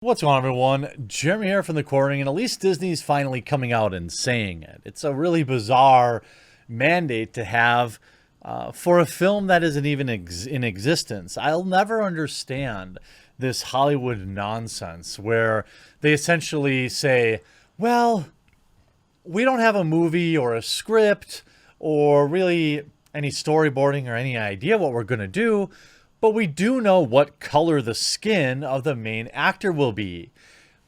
What's going on, everyone? Jeremy here from the Quartering, and at least Disney's finally coming out and saying it. It's a really bizarre mandate to have for a film that isn't even in existence. I'll never understand this Hollywood nonsense where they essentially say, well, we don't have a movie or a script or really any storyboarding or any idea what we're going to do, but we do know what color the skin of the main actor will be.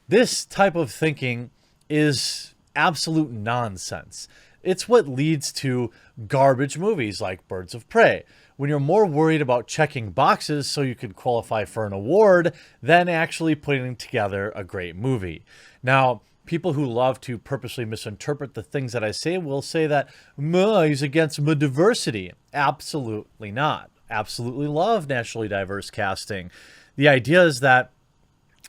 This type of thinking is absolute nonsense. It's what leads to garbage movies like Birds of Prey, when you're more worried about checking boxes so you can qualify for an award than actually putting together a great movie. Now, people who love to purposely misinterpret the things that I say will say that he's against diversity. Absolutely not. Absolutely love nationally diverse casting. The idea is that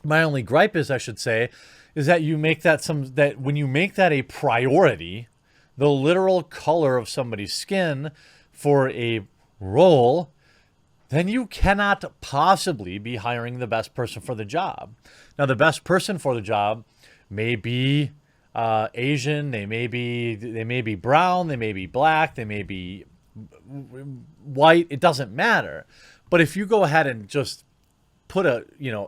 my only gripe is, I should say, is that you make that when you make that a priority, the literal color of somebody's skin for a role, then you cannot possibly be hiring the best person for the job. Now, the best person for the job may be Asian, they may be brown, they may be black, they may be white. It doesn't matter. But if you go ahead and just put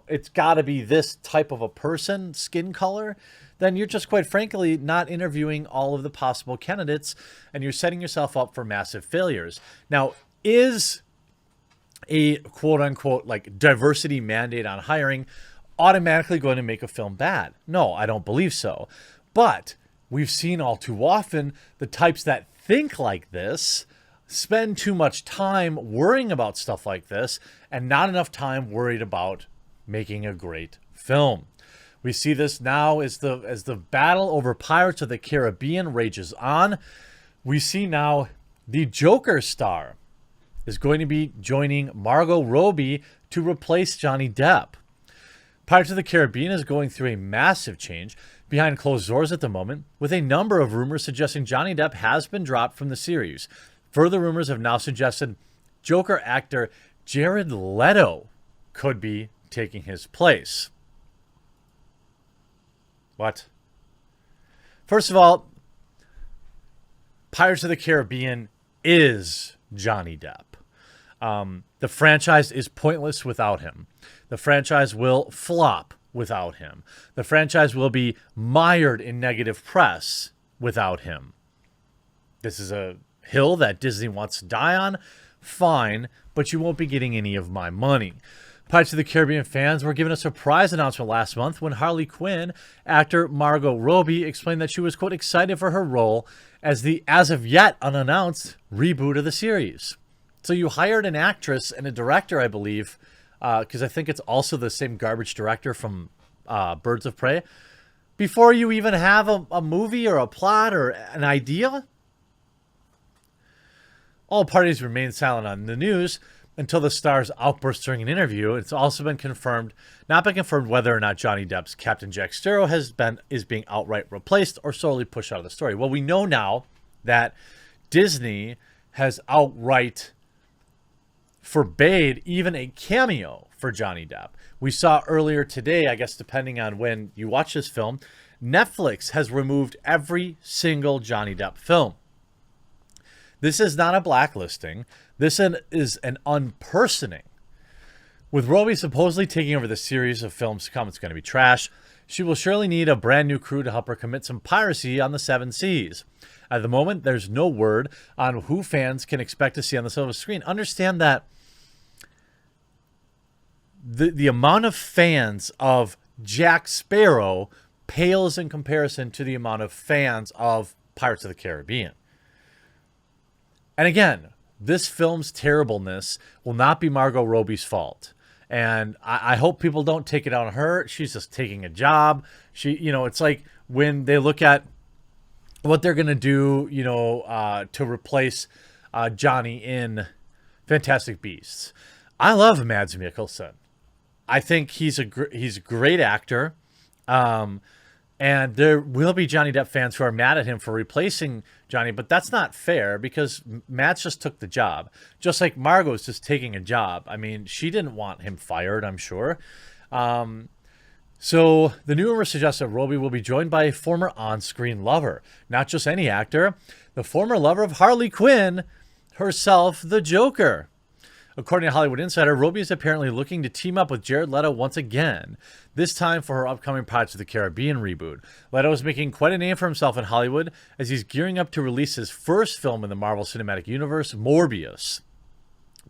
it's got to be this type of a person, skin color, then you're just quite frankly not interviewing all of the possible candidates, and you're setting yourself up for massive failures. Now, is a quote unquote like diversity mandate on hiring automatically going to make a film bad? No, I don't believe so. But we've seen all too often the types that think like this spend too much time worrying about stuff like this and not enough time worried about making a great film. We see this now as the battle over Pirates of the Caribbean rages on. We see now the Joker star is going to be joining Margot Robbie to replace Johnny Depp. Pirates of the Caribbean is going through a massive change behind closed doors at the moment, with a number of rumors suggesting Johnny Depp has been dropped from the series. Further rumors have now suggested Joker actor Jared Leto could be taking his place. What? First of all, Pirates of the Caribbean is Johnny Depp. The franchise is pointless without him. The franchise will flop without him. The franchise will be mired in negative press without him. This is a hill that Disney wants to die on. Fine, but you won't be getting any of my money. Pirates of the Caribbean fans were given a surprise announcement last month when Harley Quinn actor Margot Robbie explained that she was, quote, excited for her role as the as of yet unannounced reboot of the series. So you hired an actress and a director, I believe, because I think it's also the same garbage director from Birds of Prey, before you even have a movie or a plot or an idea? All parties remain silent on the news until the star's outburst during an interview. It's also been not been confirmed whether or not Johnny Depp's Captain Jack Sparrow is being outright replaced or solely pushed out of the story. Well, we know now that Disney has outright forbade even a cameo for Johnny Depp. We saw earlier today, I guess depending on when you watch this film, Netflix has removed every single Johnny Depp film. This is not a blacklisting. This is an unpersoning. With Robbie supposedly taking over the series of films to come, it's going to be trash. She will surely need a brand new crew to help her commit some piracy on the seven seas. At the moment, there's no word on who fans can expect to see on the silver screen. Understand that the amount of fans of Jack Sparrow pales in comparison to the amount of fans of Pirates of the Caribbean. And again, this film's terribleness will not be Margot Robbie's fault. And I hope people don't take it out on her. She's just taking a job. It's like when they look at what they're going to do, to replace Johnny in Fantastic Beasts. I love Mads Mikkelsen. I think he's a great actor. And there will be Johnny Depp fans who are mad at him for replacing Johnny, but that's not fair because Matt just took the job. Just like Margot's just taking a job. I mean, she didn't want him fired, I'm sure. So the new rumor suggests that Robbie will be joined by a former on-screen lover, not just any actor, the former lover of Harley Quinn herself, the Joker. According to Hollywood Insider, Robbie is apparently looking to team up with Jared Leto once again, this time for her upcoming Pirates of the Caribbean reboot. Leto is making quite a name for himself in Hollywood as he's gearing up to release his first film in the Marvel Cinematic Universe, Morbius.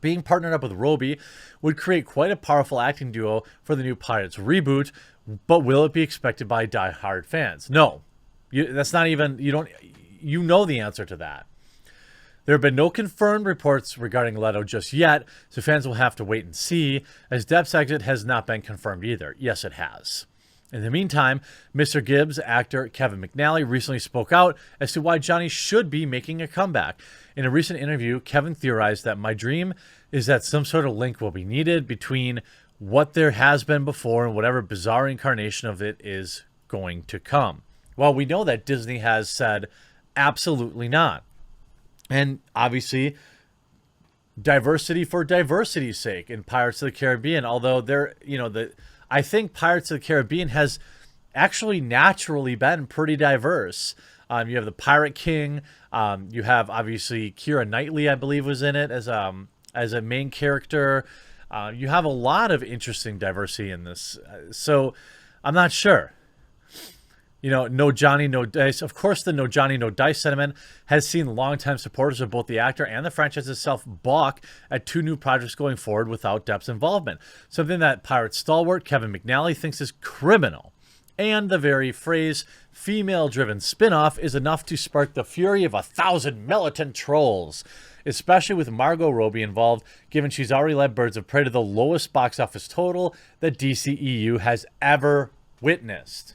Being partnered up with Robbie would create quite a powerful acting duo for the new Pirates reboot, but will it be expected by die-hard fans? No. That's not even, you know the answer to that. There have been no confirmed reports regarding Leto just yet, so fans will have to wait and see, as Depp's exit has not been confirmed either. Yes, it has. In the meantime, Mr. Gibbs actor Kevin McNally recently spoke out as to why Johnny should be making a comeback. In a recent interview, Kevin theorized that my dream is that some sort of link will be needed between what there has been before and whatever bizarre incarnation of it is going to come. Well, we know that Disney has said absolutely not. And obviously, diversity for diversity's sake in Pirates of the Caribbean, although I think Pirates of the Caribbean has actually naturally been pretty diverse. You have the Pirate King. You have obviously Keira Knightley, I believe, was in it as a main character. You have a lot of interesting diversity in this. So I'm not sure. No Johnny, no dice. Of course, the no Johnny, no dice sentiment has seen longtime supporters of both the actor and the franchise itself balk at two new projects going forward without Depp's involvement. Something that Pirate stalwart Kevin McNally thinks is criminal. And the very phrase, female-driven spin-off, is enough to spark the fury of 1,000 militant trolls, especially with Margot Robbie involved, given she's already led Birds of Prey to the lowest box office total that DCEU has ever witnessed.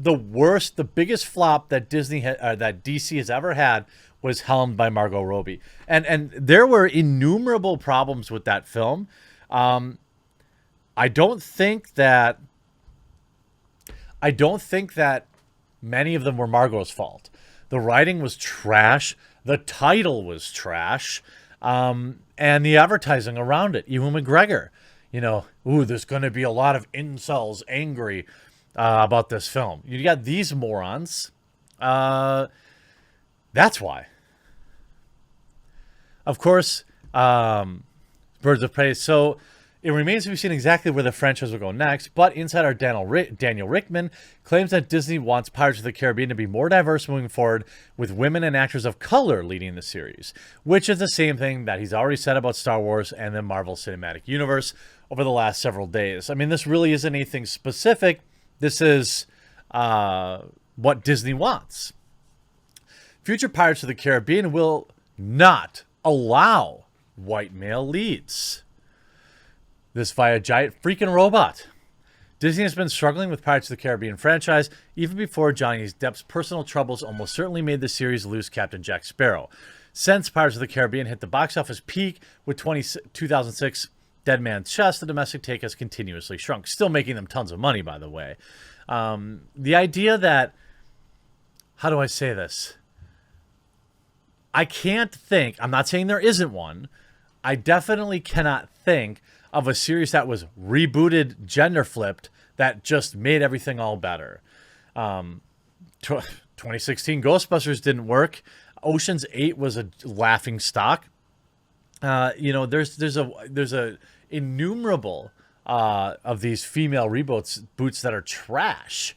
The biggest flop that that DC has ever had was helmed by Margot Robbie, and there were innumerable problems with that film. I don't think that many of them were Margot's fault. The writing was trash, the title was trash, and the advertising around it. Ewan McGregor, there's going to be a lot of incels angry about this film. You got these morons. That's why. Of course, Birds of Prey. So it remains to be seen exactly where the franchise will go next, but insider Daniel Rickman claims that Disney wants Pirates of the Caribbean to be more diverse moving forward, with women and actors of color leading the series, which is the same thing that he's already said about Star Wars and the Marvel Cinematic Universe over the last several days. I mean, this really isn't anything specific. This is what Disney wants. Future Pirates of the Caribbean will not allow white male leads. This via giant freaking robot. Disney has been struggling with Pirates of the Caribbean franchise even before Johnny Depp's personal troubles almost certainly made the series lose Captain Jack Sparrow. Since Pirates of the Caribbean hit the box office peak with 2006 Dead Man's Chest, the domestic take has continuously shrunk. Still making them tons of money, by the way. The idea that, how do I say this? I can't think, I'm not saying there isn't one. I definitely cannot think of a series that was rebooted, gender flipped, that just made everything all better. 2016 Ghostbusters didn't work. Ocean's 8 was a laughing stock. There's a innumerable of these female reboots that are trash.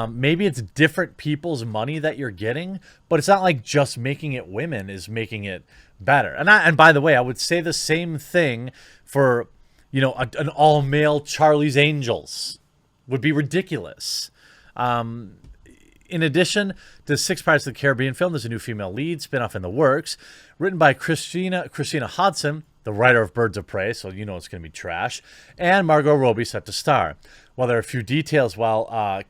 Maybe it's different people's money that you're getting, but it's not like just making it women is making it better. And by the way, I would say the same thing for an all-male Charlie's Angels. Would be ridiculous. In addition to 6 Pirates of the Caribbean film, there's a new female lead spinoff in the works, written by Christina Hodson, the writer of Birds of Prey, so it's going to be trash, and Margot Robbie set to star. While there are a few details, Kaya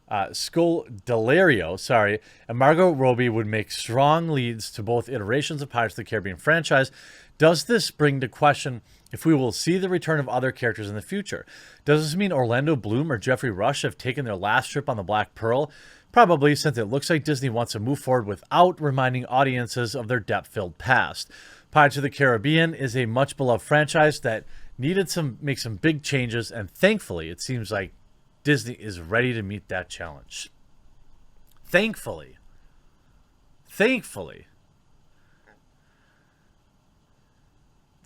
Scodelario, and Margot Robbie would make strong leads to both iterations of Pirates of the Caribbean franchise, does this bring to question if we will see the return of other characters in the future? Does this mean Orlando Bloom or Jeffrey Rush have taken their last trip on the Black Pearl? Probably, since it looks like Disney wants to move forward without reminding audiences of their Depp-filled past. Pirates of the Caribbean is a much-beloved franchise that needed to make some big changes, and thankfully, it seems like Disney is ready to meet that challenge. Thankfully.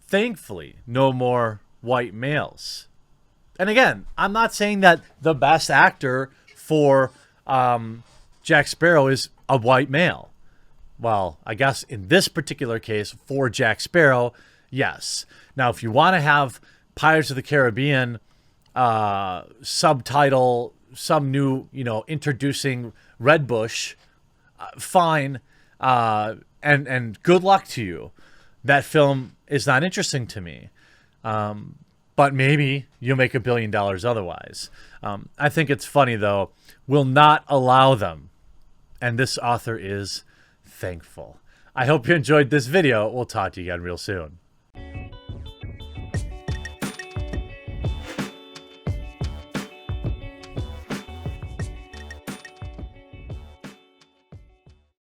Thankfully, no more white males. And again, I'm not saying that the best actor for Jack Sparrow is a white male. Well, I guess in this particular case, for Jack Sparrow, yes. Now, if you want to have Pirates of the Caribbean subtitle, some new, introducing Redbush, fine. And good luck to you. That film is not interesting to me. But maybe you'll make $1 billion otherwise. I think it's funny, though. Will not allow them. And this author is thankful. I hope you enjoyed this video. We'll talk to you again real soon.